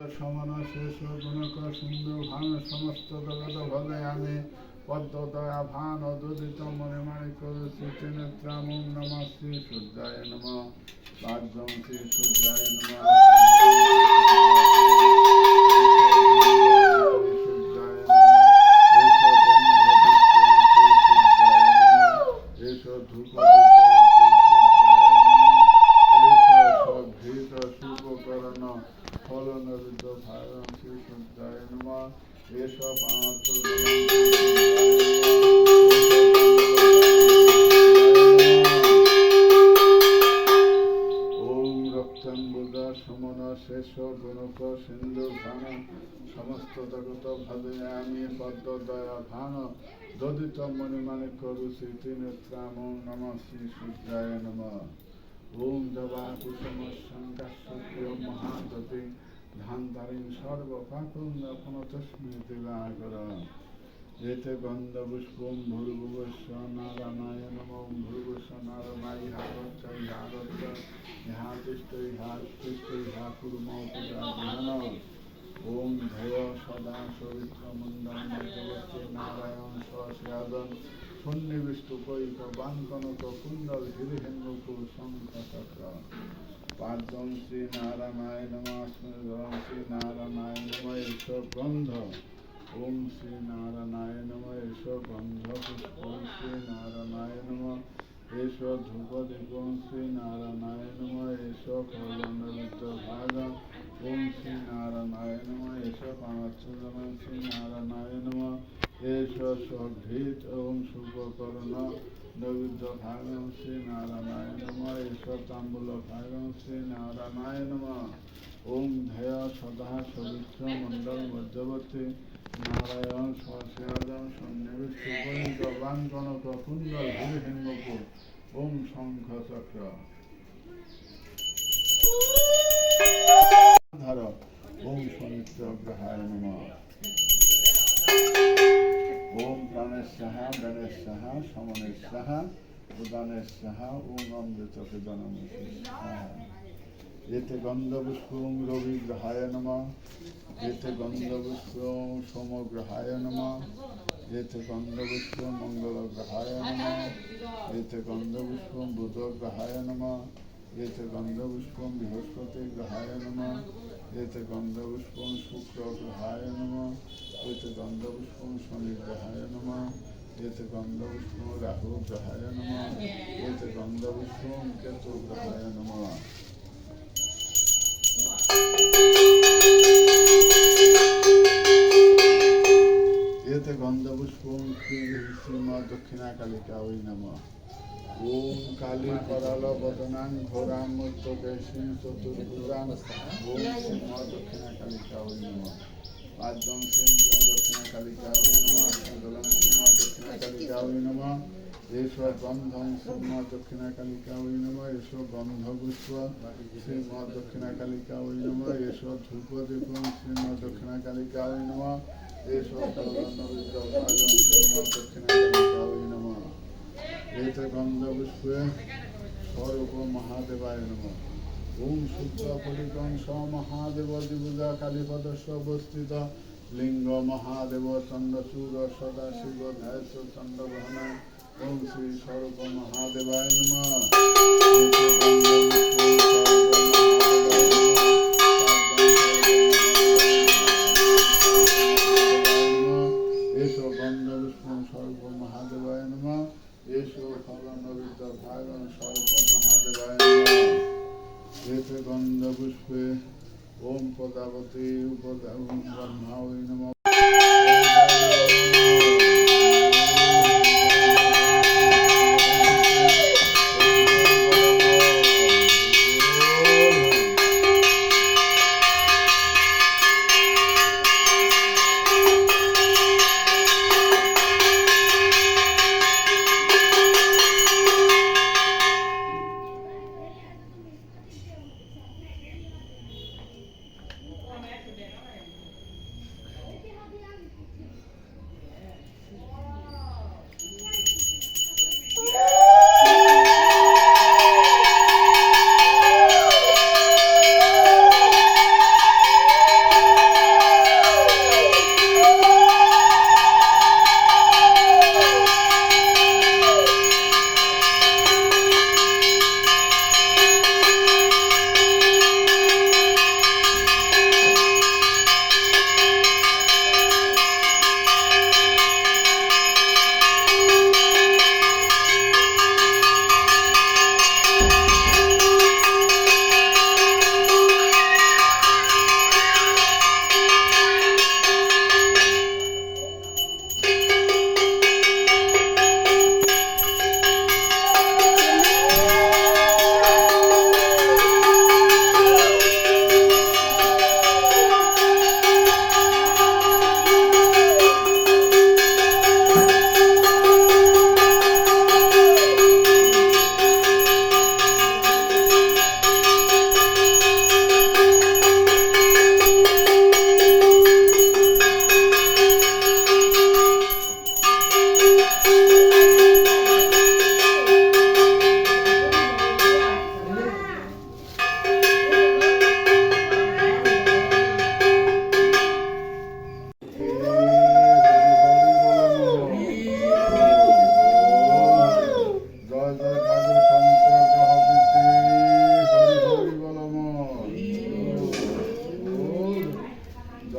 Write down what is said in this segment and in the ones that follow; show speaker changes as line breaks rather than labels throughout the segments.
সমান শেষ গুণক সিন্ধু ভান সমস্ত জগৎ ভদয়ামি পদ্মদয়া ভান অদুদিত মণিমাণি করুষি ত্রিনেত্রামুং নমঃ শ্রী সূর্যায় নমঃ পাদ্যং শ্রী সূর্যায় নমঃ সিন্ধু ভান সমস্ত জগত ভদয়ামি পদ্মদয়া ভান দদিত মণিমাণিক্য রুষি ত্রিনেত্রামুং নমঃ শ্রী সূর্যায় নমঃ ওম জবা কুসুম শঙ্কাশ্চর্য মহাদতি ধান্তারিং সর্বপাকুন্দ পুনতস্মি দিবাকর এতে গন্ধপুষ্পম ভূর্ভুবস্ব নারায়ণমং ভূর্ভুস্ব নারায়ণ ইহাগচ্ছ ইহা তিষ্ঠ ইহা তিষ্ঠ ইহা কুর্মঃ পূজাগ্রহণ ওম ধৈর্য সদা সবিত্র মণ্ডল মধ্যবর্তী নারায়ণ স্বস্যাদন সন্নিবিষ্টুকৈক বাঙ্কনক কুণ্ডল হিরিহিন্মুকুর শঙ্খ চক্র পাদ্যং শ্রী নারায়ণ নমঃ শ্রী নারায়ণ নমঃ ঈশ্বর গন্ধ ওম শ্রী নারায়ণ নমঃ ঈশ্বর গন্ধ পুষ্পং শ্রী নারায়ণ নমঃ ঈশ্বর ধূপ দীপং শ্রী নারায়ণ নমঃ ঈশ্বর ফলনবিদ্য ভাগ ওম শ্রী নারায়ণ নমঃ ঈশ্বর পাঁচজন শ্রী নারায়ণ নমঃ ঈশ্বর স্বঘৃত ওম শুভকর্ণ নৈবেদ্য ভাগং শ্রী নারায়ণ নমঃ ঈশ্বর তাম্বুল ভাগং শ্রী নারায়ণ নমঃ ওম ধ্যেয় সদা সবিত্র মণ্ডল মধ্যবর্তী নারায়ণ স্বস্যাদন সন্নিবিষ্ট বাঙ্কনক কুণ্ডল হিরিহিন্মুকুর ওম শঙ্খ চক্র ধর ওম সমিত্র গ্রহায় নমঃ ওম প্রাণের সাহা দানের সাহা সমনের সাহা উদানের সাহা ওম অমৃত পিদনমসি সাহা এতে গন্ধপুষ্পং রবিগ্রহায় নমঃ এতে গন্ধপুষ্পং সোমগ্রহায় নমঃ এতে গন্ধপুষ্পং মঙ্গলগ্রহায় নমঃ এতে গন্ধপুষ্পং বুধগ্রহায় নমঃ এতে গন্ধপুষ্পং বৃহস্পতি গ্রহায় নমঃ এতে গন্ধপুষ্পং শুক্রগ্রহায় নমঃ এতে গন্ধপুষ্পং শনিগ্রহায় নমঃ এতে গন্ধপুষ্পং রাহুগ্রহায় নমঃ এতে গন্ধপুষ্পং কেতুগ্রহায় নমঃ এতে গন্ধপুষ্পং শ্রীমৎ দক্ষিণাকালিকা ওই নমঃ ওম কালী করাল বদনাং ঘোরাং মুক্তকেশীং চতুর্ভুজাং ওম শ্রীমৎ দক্ষিণাকালিকা ওই নমঃ পাদ্যং শ্রী দক্ষিণাকালিকা ওই নমঃ দলং শ্রীমৎ দক্ষিণাকালিকা ওই নমঃ ঈশ্বর গন্ধং শ্রীমৎ দক্ষিণাকালিকা ওই নমঃ ঈশ্বর গন্ধপুষ্প শ্রীমৎ দক্ষিণাকালিকা ওই নমঃ ঈশ্বর ধূপদীপং শ্রীমৎ দক্ষিণাকালিকা ওই নমঃ ঈশ্বর ফলনবিদ্য ভাগং শ্রীমৎ দক্ষিণাকালিকা ওই নমঃ এতে গন্ধপুষ্পে স্বরূপ মহাদেবায় নমঃ ওম শুদ্ধ ফলিকং স মহাদেব দিবুজা কালীপদস্ব অবস্থিত লিঙ্গ মহাদেব চন্দ্রচূড় সদাশিব ধ্যাস চন্দ্রগ্রহণ ওম শ্রী স্বরূপ মহাদেবায় নমঃ এসো গন্ধপুষ্পং স্বরূপ মহাদেবায় নমঃ এসো ফলনবিদ্য ভাগং স্বরূপ মহাদেবায় নমঃ এতে গন্ধপুষ্পে ওম প্রজাপতি ব্রহ্মা ওই নমঃ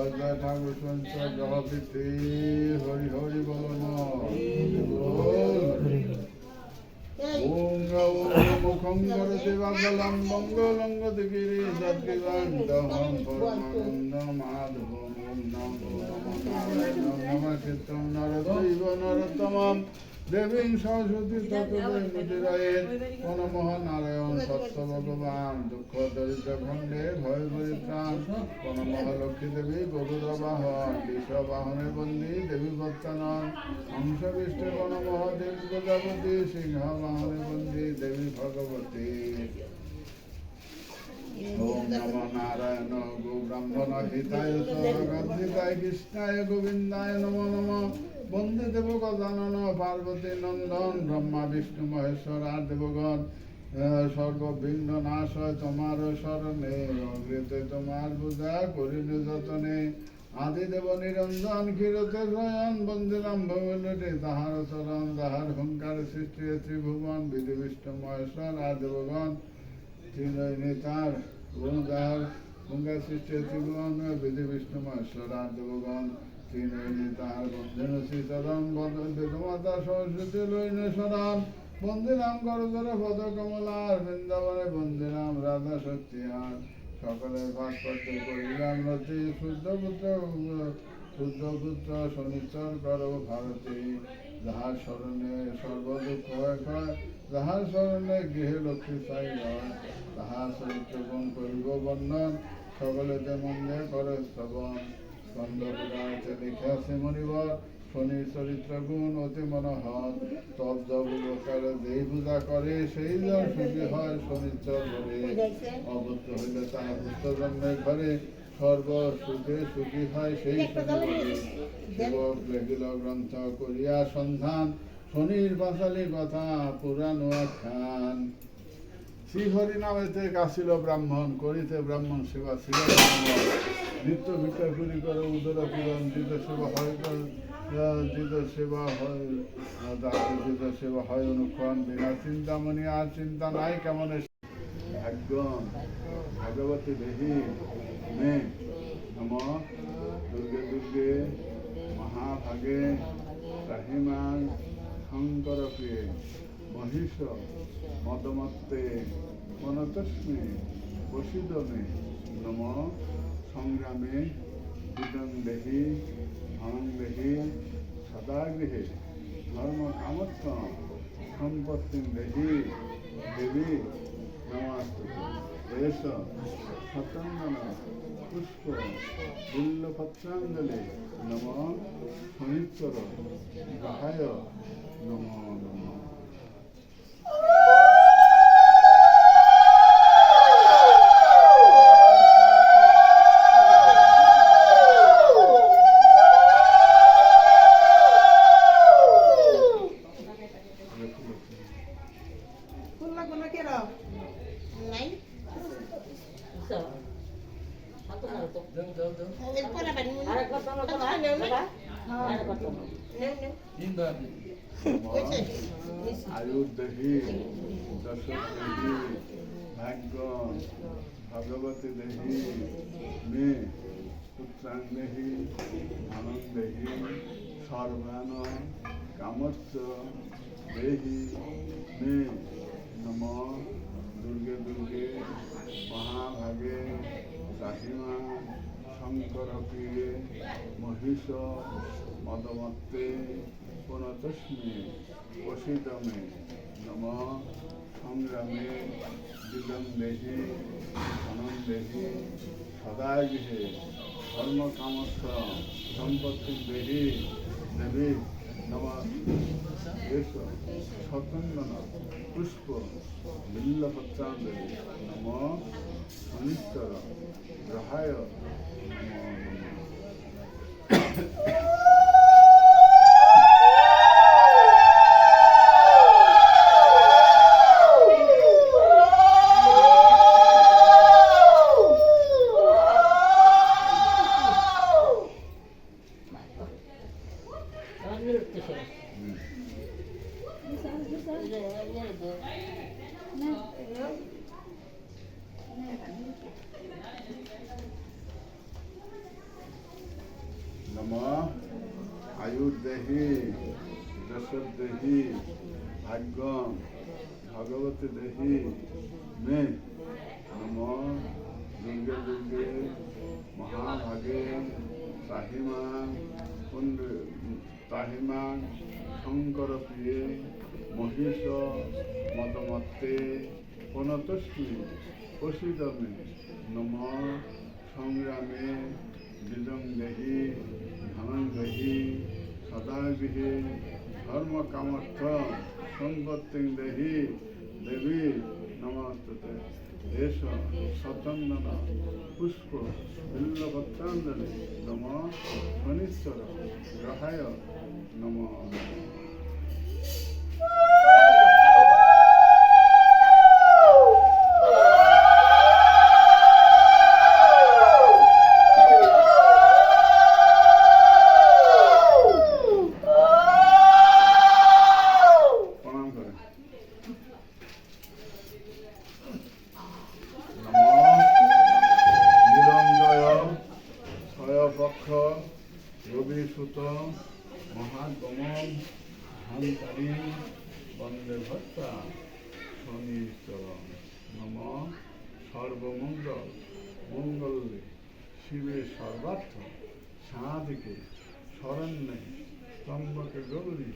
জয় জয় ঠাকুর সঞ্চয় জগপিত্রী হরি হরি বল ওম মুখং করতে বাদলম মঙ্গলঙ্গতি গিরি সদ্গিবান্তহং পরমানন্দ মাধবম নমো নমো নারায়ণ নমঃ চিত্তং নরদৈব নরোত্তমম দেবীং সরস্বতী তত্ত্বমূর্তিরায়ে নমঃ নারায়ণ সত্য ভগবান দুঃখ দরিদ্র খণ্ডে ভয় পরিত্রাণ নমঃ লক্ষ্মী দেবী গরুর বাহন বিশ্ববাহনে বন্দী দেবী ভক্তানন হংসবিষ্টে নমঃ দেবী প্রজাপতি সিংহ বাহনে বন্দী দেবী ভগবতী ওম নমো নারায়ণ গো ব্রাহ্মণ হিতায় সর্বগদ্ধিতায় কৃষ্ণায় গোবিন্দায় নমো নমঃ বন্দে দেব গজানন পার্বতী নন্দন ব্রহ্মা বিষ্ণু মহেশ্বর আর দেবগণ সর্ববিঘ্ন নাশ হয় তোমার শরণে অগ্রিতে তোমার পূজা করিলে যতনে আদি দেব নিরঞ্জন ক্ষীরতে শয়ন বন্দিরাম ভবনটি তাহার চরণ তাহার হুঙ্কার সৃষ্টি ত্রিভুবন বিধি বিষ্ণু মহেশ্বর আর দেবগণ তার তাহার হুঙ্কার সৃষ্টি ত্রিভুবন বিধি বিষ্ণু মহেশ্বর আর দেবগণ তাহার বন্ধন শ্রীচরণ বেদমাতা সরস্বতী লইনে শরণ বন্দিরাম করদর পদ কমলার বৃন্দাবনে বন্দিরাম রাধা সত্যিহার সকলের ভাস্কর্য করিলাম রতি শুদ্ধ পুত্র শনিচর কর ভারতী যাহার স্মরণে সর্বদুঃখ হয় যাহার স্মরণে গৃহে লক্ষ্মী চাই হয় তাহার চরিত্র গুণ করিব বর্ণন সকলেতে মন্দে করে শ্রবণ স্কন্দ পুরাণে লিখে আছে মনিবর শনির চরিত্র গুণ অতি মনোহর তব জবকার যেই পূজা করে সেই জন সুখী হয় শনিচর ধরে অবুদ্ধ হইলে তাহার পুত্র জন্মের ঘরে সর্ব সুখে সুখী হয় সেই শনি যুবক লেখিল গ্রন্থ করিয়া সন্ধান শনির পাঁচালী কথা পুরাণ আখ্যান শ্রীহরি নামেতে কাছিল ব্রাহ্মণ করিতে ব্রাহ্মণ সেবা ছিল নিত্য ভিক্ষা করি করে উদর পূরণ দিত সেবা হয় দিত সেবা হয় দিত সেবা হয় অনুক্ষণ বিনা চিন্তামণি আর চিন্তা নাই কেমন ভাগ্য ভগবতী দেহি মে নম দুর্গে দুর্গে মহাভাগে রাহিমান শঙ্কর প্রিয়ে মহিষ মদমত্তে মনতস্মে বসিদমে নম সংগ্রামে বিদং দেহি ধনং দেহি সদাগৃহে ধর্ম কামত্ব সম্পত্তি দেহি দেবী নমস্তুতে এস সতন্দন পুষ্প বিল্লপত্রাঞ্জলি নম শনিশ্বর গ্রহায় নম নম আয়ুর্দেহি দশদেহি ভাগ্য ভগবতী দেহি মে পুত্রাং দেহি ধনং দেহি সর্বান কামচ্চ দেহি মে নম দুর্গে দুর্গে মহাভাগে রাহিমা শঙ্কর প্রিয়ে মহিষ মদমত্তে পুনতস্মে বসিতমে নম সংগ্রামে দিদং দেহি ধনং দেহি সদাগৃহে ধর্মকামস্য সম্পত্তি দেহি দেবী নম এস সতন্দন পুষ্প বিল্লপত্রাঞ্জলি নম শনিশ্বর গ্রহায় নম নম আয়ুর্দেহি যশোদেহি ভাগ্যম ভগবতী দেহি মে নম দুর্গে দুর্গে মহাভাগে তাহিমাং শঙ্কর প্রিয়ে মহিষ মদমত্তে প্রণতস্মি প্রসিদমে নম সংগ্রামে বিজং দেহি ধনং দেহি সদা গৃহে ধর্ম কামর্থ সম্পত্তিং দেহি দেবী নমস্তুতে এষ সচন্দন পুষ্প বিল্লপত্রাঞ্জলি নম শনিশ্বর গ্রহায় নম প্রণাম করে পক্ষ রবিসুত মহাগম হন্তারী বন্দে ভক্তা শনিশ্বর নম সর্বমঙ্গল মঙ্গলে শিবে সর্বার্থ সাধিকে শরণ্যে স্তম্ভকে গৌরী